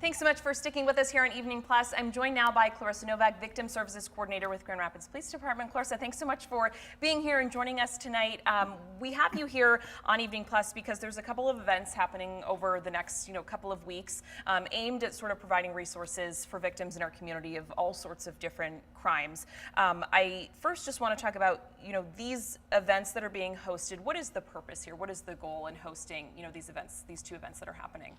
Thanks so much for sticking with us here on Evening Plus. I'm joined now by Clarissa Novak, Victim Services Coordinator with Grand Rapids Police Department. Clarissa, thanks so much for being here and joining us tonight. We have you here on Evening Plus because there's a couple of events happening over the next couple of weeks aimed at sort of providing resources for victims in our community of all sorts of different crimes. I first just want to talk about these events that are being hosted. What is the purpose here? What is the goal in hosting these events, these two events that are happening?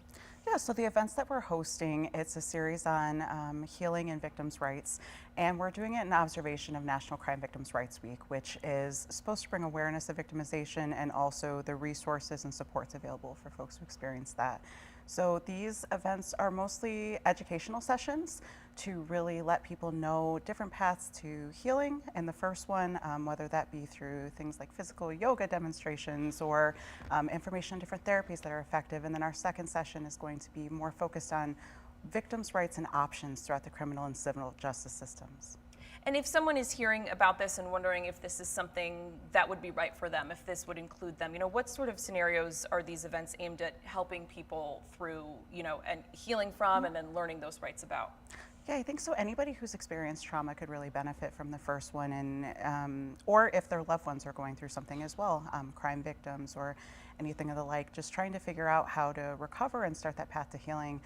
Yeah, so the events that we're hosting, it's a series on healing and victims' rights, and we're doing it in observation of National Crime Victims' Rights Week, which is supposed to bring awareness of victimization and also the resources and supports available for folks who experience that. So these events are mostly educational sessions to really let people know different paths to healing. And the first one, whether that be through things like physical yoga demonstrations or information on different therapies that are effective. And then our second session is going to be more focused on victims' rights and options throughout the criminal and civil justice systems. And if someone is hearing about this and wondering if this is something that would be right for them, if this would include them, what sort of scenarios are these events aimed at helping people through, and healing from and then learning those rights about? Yeah, I think so. Anybody who's experienced trauma could really benefit from the first one, and or if their loved ones are going through something as well, crime victims or anything of the like, just trying to figure out how to recover and start that path to healing.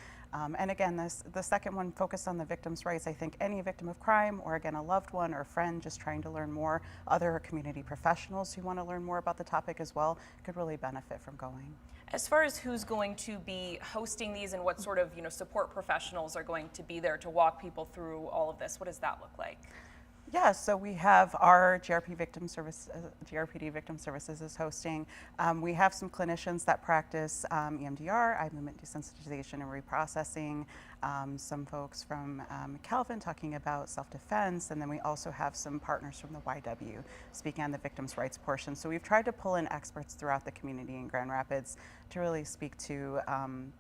And again, the second one focused on the victim's rights. I think any victim of crime, or again, a loved one or friend just trying to learn more, other community professionals who want to learn more about the topic as well, could really benefit from going. As far as who's going to be hosting these and what sort of support professionals are going to be there to walk people through all of this, what does that look like? Yeah, so we have our GRPD Victim Services is hosting. We have some clinicians that practice EMDR, eye movement desensitization and reprocessing. Some folks from Calvin talking about self-defense, and then we also have some partners from the YW speaking on the victims' rights portion. So we've tried to pull in experts throughout the community in Grand Rapids to really speak to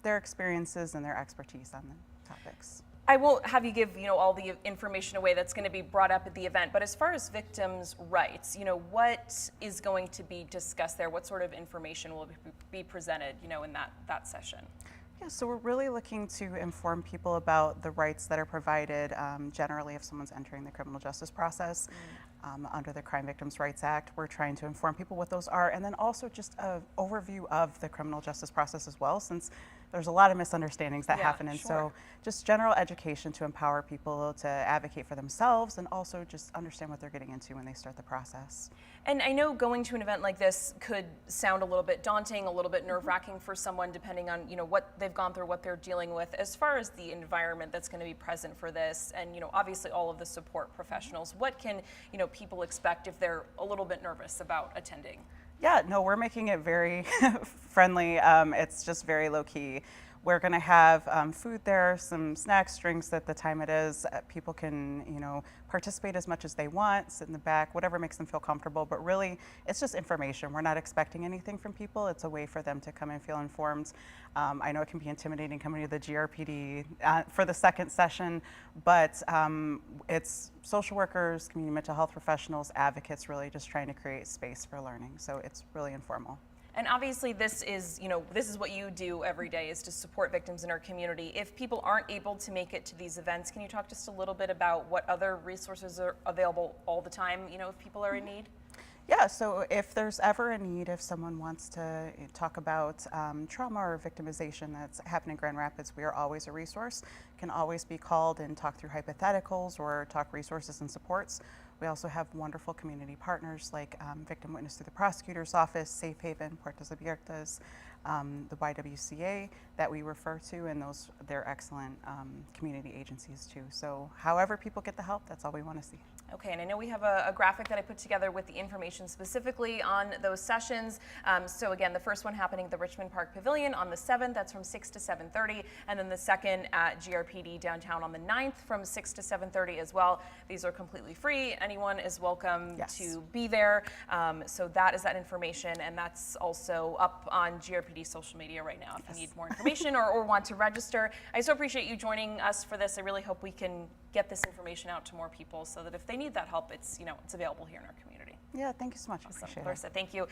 their experiences and their expertise on the topics. I won't have you give all the information away that's going to be brought up at the event, but as far as victims' rights, what is going to be discussed there? What sort of information will be presented, in that session? Yeah, so we're really looking to inform people about the rights that are provided generally if someone's entering the criminal justice process under the Crime Victims' Rights Act. We're trying to inform people what those are, and then also just an overview of the criminal justice process as well, since there's a lot of misunderstandings that happen. And so just general education to empower people to advocate for themselves and also just understand what they're getting into when they start the process. And I know going to an event like this could sound a little bit daunting, a little bit nerve-wracking for someone depending on what they've gone through, what they're dealing with. As far as the environment that's going to be present for this and obviously all of the support professionals, what can people expect if they're a little bit nervous about attending? Yeah, no, we're making it very friendly. It's just very low key. We're going to have food there, some snacks, drinks at the time it is. People can, participate as much as they want, sit in the back, whatever makes them feel comfortable. But really, it's just information. We're not expecting anything from people. It's a way for them to come and feel informed. I know it can be intimidating coming to the GRPD for the second session, but it's social workers, community mental health professionals, advocates, really just trying to create space for learning. So it's really informal. And obviously this is what you do every day, is to support victims in our community. If people aren't able to make it to these events, can you talk just a little bit about what other resources are available all the time, if people are in need? Yeah, so if there's ever a need, if someone wants to talk about trauma or victimization that's happened in Grand Rapids, we are always a resource. Can always be called and talk through hypotheticals or talk resources and supports. We also have wonderful community partners like Victim Witness through the Prosecutor's Office, Safe Haven, Puertas Abiertas, the YWCA that we refer to, and they're excellent community agencies too. So however people get the help, that's all we want to see. Okay, and I know we have a graphic that I put together with the information specifically on those sessions. So again, the first one happening at the Richmond Park Pavilion on the 7th, that's from 6 to 7:30, and then the second at GRPD downtown on the 9th from 6 to 7:30 as well. These are completely free. Anyone is welcome to be there. So that is that information, and that's also up on GRPD social media right now if you need more information or want to register. I so appreciate you joining us for this. I really hope we can get this information out to more people so that if they need that help, it's available here in our community. Yeah, thank you so much. I Awesome. appreciate it. Clarissa, thank you.